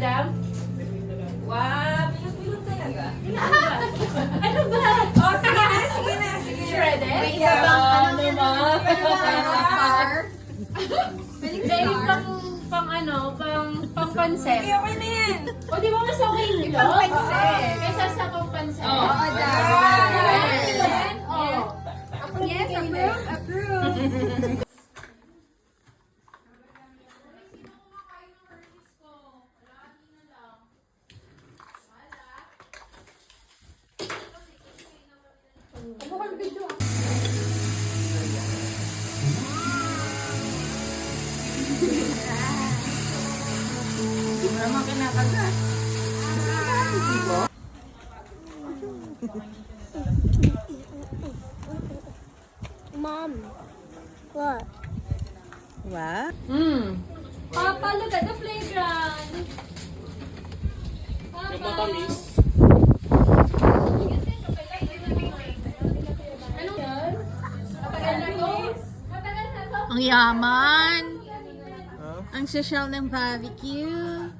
madam? Wow, bilog-bilog talaga. Ano ba? Oh, sige na. Shredded? May iba bang Ano ba? Dahil pang pansit. Okay na yan. O di ba mas okay nito? Pang-pansit. Kaysa sa pang-pansit. Oo, dahil. Yes, approve. Naman kinakagat. Mom, what? What? Papa, look at the playground. Papa. Yung matamis. Ano yan? Matagal na to? Matagal na to? Ang yaman. Ang social ng barbecue.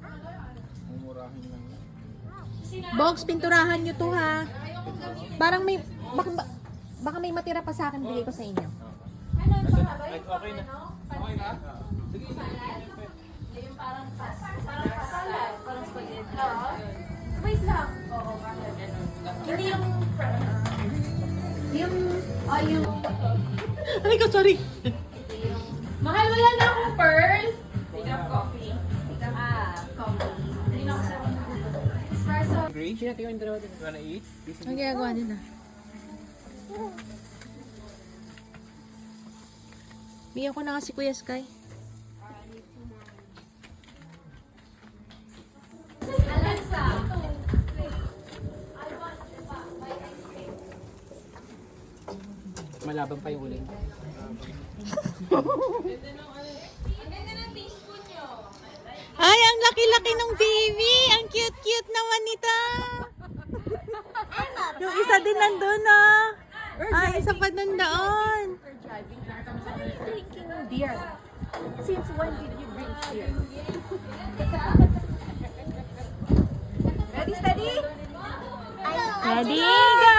Box, pinturahan nyo to ha. Parang may, baka may matira pa sa akin, bigay ko sa inyo. Ano yung pangabay? Okay na. Okay na? Sige. Yung parang salad. Parang spaghetti. Oo. Wait lang. Oo, bakit? Hindi yung... Yung... Ay ko, sorry. Mahal, wala na akong pearl. Take up coffee. Coffee. Hindi na ako sa... Espresso. Agree? You wanna eat? Ang ginagawa nila. Bigyan ko na kasi Kuya Sky. Alexa. Malaban pa yung uling. Ay, ang laki-laki ng baby! Ang cute-cute naman nito! Yung isa din nandun, ah! Ay, isa pa nandoon! Drinking beer. Since when did you drink beer? Ready, steady? Ready, go!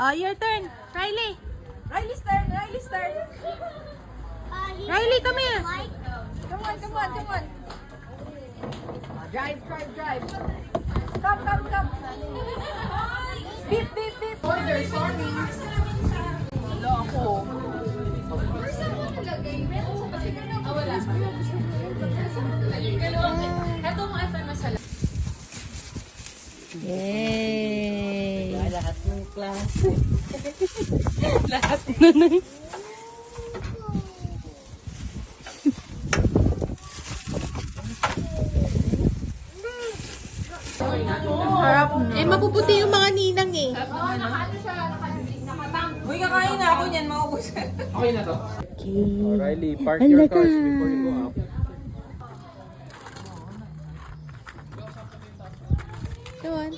Oh, your turn! Riley! Riley's turn, Riley's turn. Riley, come here! Come on. Drive. Come. Beep. Order, sorry. Hello, ako. Ah, wala. Ito mo ito na sa Yay! Lahat ng class. Lahat na nang... Harap na. Eh, mapuputi yung mga ninang eh. Uy, kakain na ako niyan, maubos. Okay na to? Okay. Riley, park Ang your laka. cars before you go up. Come on.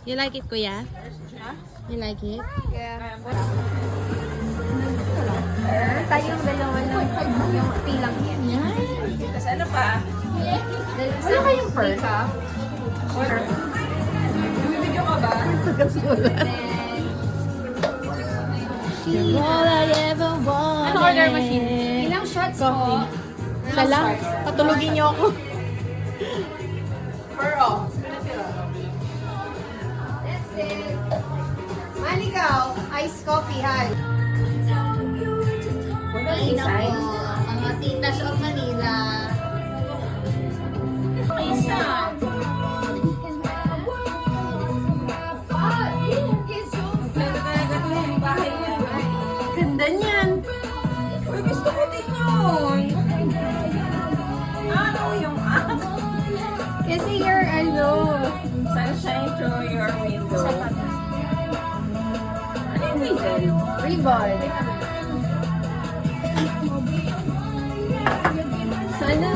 You like it, Kuya? You like it? Yeah. Tayong dalawa lang. Yung pilang yan. Tapos ano pa? Wala kayong pearl? Video ka ba? All I ever wanted. Ano order machine? Ilang shots Coffee. po? Isa lang. Patulogin niyo ako. Pearl. That's it. Malikaw, iced coffee, hi. Ay, nako. Mga titas of Manila. Isa. Ganda niyan. Uy, gusto ko din yun. Ano yung Kasi your sunshine through your window. Ano yung window? Ribbon. Sana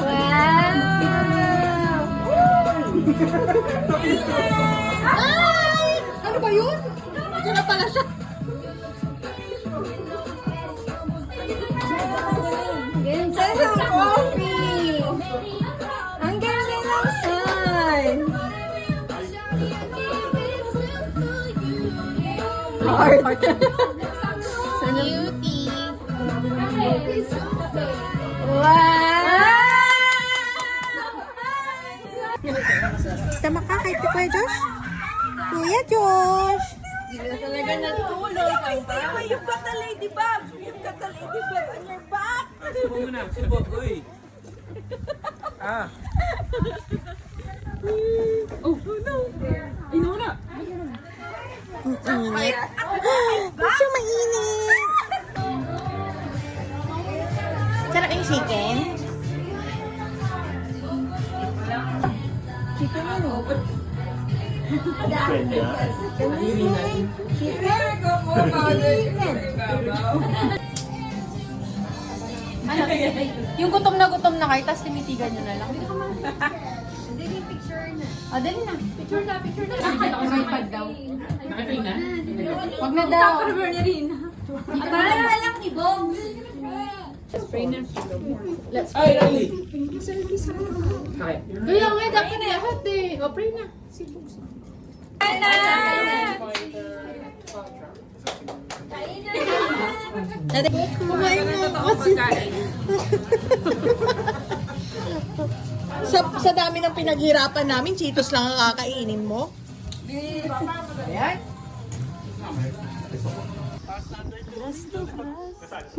Wow! Ay! Ano ba yun? Ito na pala siya. Heart. Cutie. Tama ka kay Kuya Josh? Kuya Josh! Talaga natulog. You've got the ladybug. You've got the ladybug on your back. Subo muna. Subo. Uy. Ah. Oh, no. Ay, nawala. Ang init. Gusto mainit. Sarap yung chicken? Chicken yun oh. Ano? Yung gutom na kayo, tapos tinitigan nyo na lang. Dali, picture na. Ah, dali na. Picture na. Nakikita ko sa iPad daw. Nakapin na? Wag na daw. Para na lang ni Bob. Ay, Riley. Okay. Kaya nga, dapat lahat eh. O, pray na. Kumain na kasi. Sa dami ng pinaghirapan namin, Cheetos lang ang kakainin mo.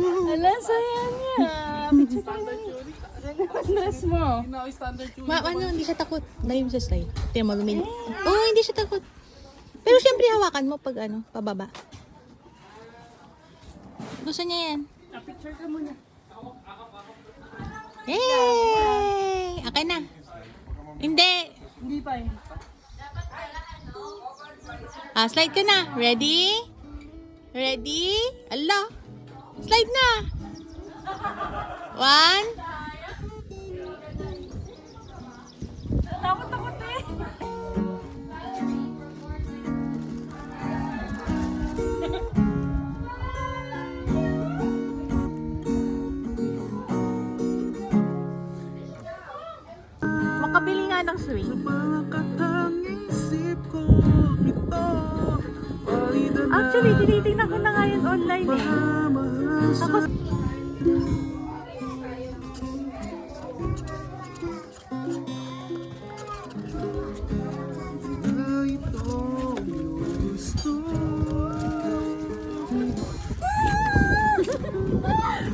Ala, saya niya. Dress mo. Ano, hindi siya takot. Dahil siya slide. Tingnan mo, lumili. Oh, hindi siya takot. Pero syempre hawakan mo pag ano, pababa. Gusto niya yan. Picture ka muna. Yay! Okay na. Hindi. Hindi pa eh. Slide ka na. Ready? Ready? Allah. Slide na. 1. Takot eh. Makabili nga ng swing. Actually, tinitingnan ko na nga yun online eh. Tapos,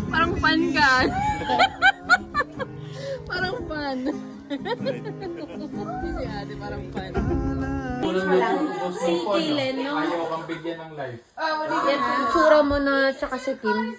Parang fun ka. Parang fun. Si ate, parang fun. Si Kaylen, no? Ayaw kang bigyan ng life. Yan, tsura mo na tsaka si Kim.